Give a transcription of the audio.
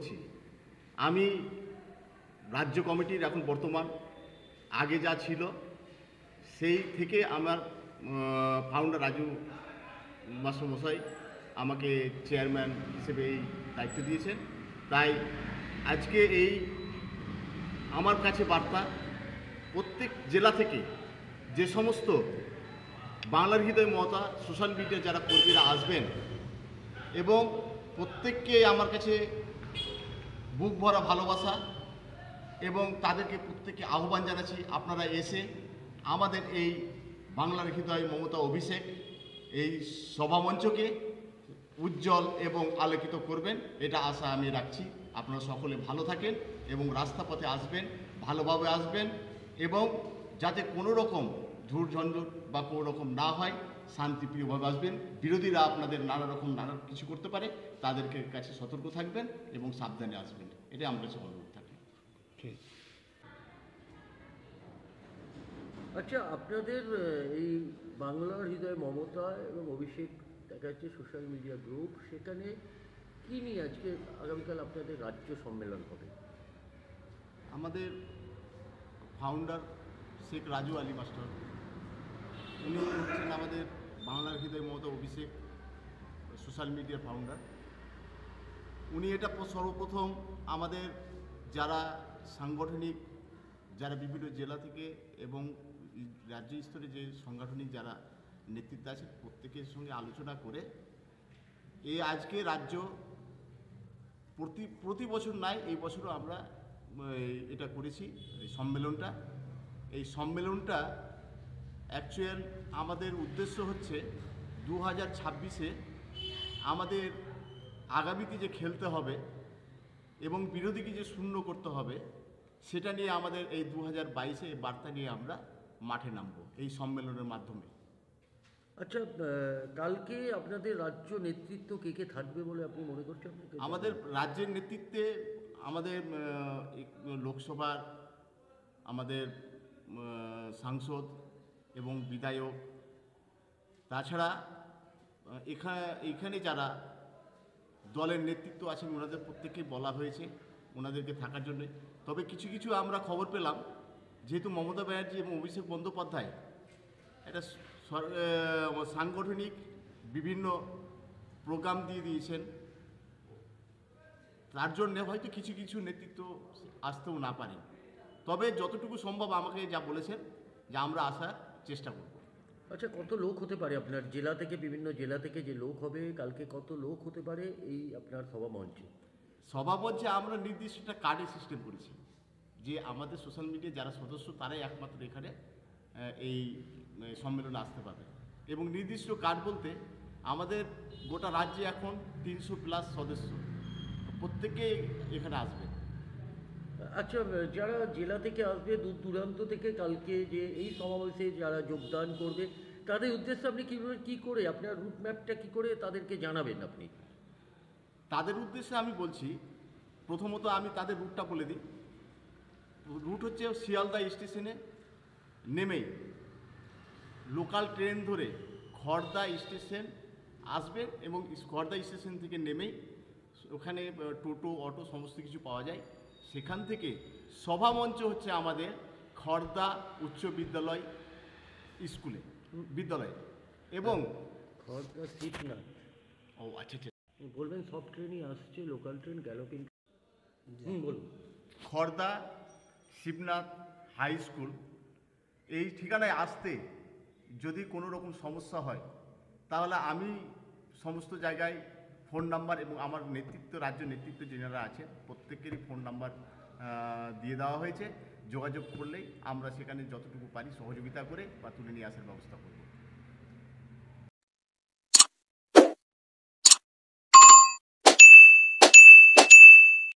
করছি। আমি রাজ্য কমিটির এখন বর্তমান, আগে যা ছিল সেই থেকে আমার ফাউন্ডার রাজু মাস্টারমশাই আমাকে চেয়ারম্যান হিসেবে এই দায়িত্ব দিয়েছেন। তাই আজকে এই আমার কাছে বার্তা, প্রত্যেক জেলা থেকে যে সমস্ত বাংলার হৃদয় মমতা সোশ্যাল মিডিয়া যারা কর্মীরা আসবেন এবং প্রত্যেককে আমার কাছে বুক ভরা ভালোবাসা এবং তাদেরকে প্রত্যেককে আহ্বান জানাচ্ছি, আপনারা এসে আমাদের এই বাংলার হৃদয় মমতা অভিষেক এই সভামঞ্চকে উজ্জ্বল এবং আলোকিত করবেন, এটা আশা আমি রাখছি। আপনারা সকলে ভালো থাকেন এবং রাস্তাপথে আসবেন, ভালোভাবে আসবেন এবং যাতে কোনো রকম ঝুটঝঞ্ঝট বা কোনো রকম না হয়, শান্তিপ্রিয়ভাবে আসবেন। বিরোধীরা আপনাদের নানা কিছু করতে পারে, তাদেরকে কাছে সতর্ক থাকবেন এবং সাবধানে আসবেন, এটাই আমার কাছে অনুরোধ থাকবে। ঠিক। আচ্ছা, আপনাদের এই বাংলার হৃদয় মমতা এবং অভিষেক দেখা যাচ্ছে সোশ্যাল মিডিয়া গ্রুপ, সেখানে কী নিয়ে আজকে আগামীকাল আপনাদের রাজ্য সম্মেলন হবে? আমাদের ফাউন্ডার শেখ রাজু আলী মাস্টার, উনি হচ্ছেন আমাদের বাংলার হৃদয় মমতা অভিষেক সোশ্যাল মিডিয়ার ফাউন্ডার। উনি এটা সর্বপ্রথম আমাদের যারা সাংগঠনিক, যারা বিভিন্ন জেলা থেকে এবং রাজ্য স্তরে যে সাংগঠনিক যারা নেতৃত্ব আছে প্রত্যেকের সঙ্গে আলোচনা করে এই আজকে রাজ্য প্রতি বছর নয়, এই বছরও আমরা এটা করেছি এই সম্মেলনটা। এই সম্মেলনটা অ্যাকচুয়াল আমাদের উদ্দেশ্য হচ্ছে 2026-এ আমাদের আগামীতে যে খেলতে হবে এবং বিরোধীকে যে শূন্য করতে হবে, সেটা নিয়ে আমাদের এই 2022-এ এই বার্তা নিয়ে আমরা মাঠে নামবো এই সম্মেলনের মাধ্যমে। আচ্ছা, কালকে আপনাদের রাজ্য নেতৃত্ব কে কে থাকবে বলে আপনি মনে করছেন? আমাদের রাজ্যের নেতৃত্বে আমাদের লোকসভার আমাদের সাংসদ এবং বিধায়ক, তাছাড়া এখানে যারা দলের নেতৃত্ব আছেন ওনাদের প্রত্যেককে বলা হয়েছে ওনাদেরকে থাকার জন্য। তবে কিছু কিছু আমরা খবর পেলাম, যেহেতু মমতা ব্যানার্জি এবং অভিষেক বন্দ্যোপাধ্যায় একটা সাংগঠনিক বিভিন্ন প্রোগ্রাম দিয়ে দিয়েছেন, তার জন্যে হয়তো কিছু কিছু নেতৃত্ব আসতেও না পারে। তবে যতটুকু সম্ভব আমাকে যা বলেছেন যে আমরা আসার চেষ্টা করব। আচ্ছা, কত লোক হতে পারে আপনার জেলা থেকে, বিভিন্ন জেলা থেকে যে লোক হবে কালকে, কত লোক হতে পারে এই আপনার সভামঞ্চে? সভামঞ্চে আমরা নির্দিষ্ট একটা কার্ডের সিস্টেম করেছি, যে আমাদের সোশ্যাল মিডিয়া যারা সদস্য তারাই একমাত্র এখানে এই সম্মেলনে আসতে পারবে। এবং নির্দিষ্ট কার্ড বলতে আমাদের গোটা রাজ্যে এখন 300+ সদস্য, প্রত্যেকে এখানে আসবে। আচ্ছা, যারা জেলা থেকে আসবে, দূর দূরান্ত থেকে কালকে যে এই সমাবেশে যারা যোগদান করবে, তাদের উদ্দেশ্যে আপনি কী করে আপনার রুটম্যাপটা কী করে তাদেরকে জানাবেন? আপনি তাদের উদ্দেশ্যে আমি বলছি, প্রথমত আমি তাদের রুটটা বলে দিই। রুট হচ্ছে শিয়ালদা স্টেশনে নেমেই লোকাল ট্রেন ধরে খড়দা স্টেশন আসবেন এবং খড়দা স্টেশন থেকে নেমেই ওখানে টোটো, অটো সমস্ত কিছু পাওয়া যায়। সেখান থেকে সভামঞ্চ হচ্ছে আমাদের খড়দা উচ্চ বিদ্যালয় বিদ্যালয় এবং খড়দা শিবনাথ। ও আচ্ছা, বলবেন সব ট্রেনই আসছে, লোকাল ট্রেন, গ্যালোপিং। বলুন। খড়দা শিবনাথ হাই স্কুল, এই ঠিকানায় আসতে যদি কোনো রকম সমস্যা হয় তাহলে আমি সমস্ত জায়গায় ফোন নাম্বার এবং আমার নেতৃত্ব, রাজ্য নেতৃত্ব যারা আছেন প্রত্যেকেরই ফোন নাম্বার দিয়ে দেওয়া হয়েছে। যোগাযোগ করলেই আমরা সেখানে যতটুকু পারি সহযোগিতা করে বা তুলে নিয়ে আসার ব্যবস্থা করব।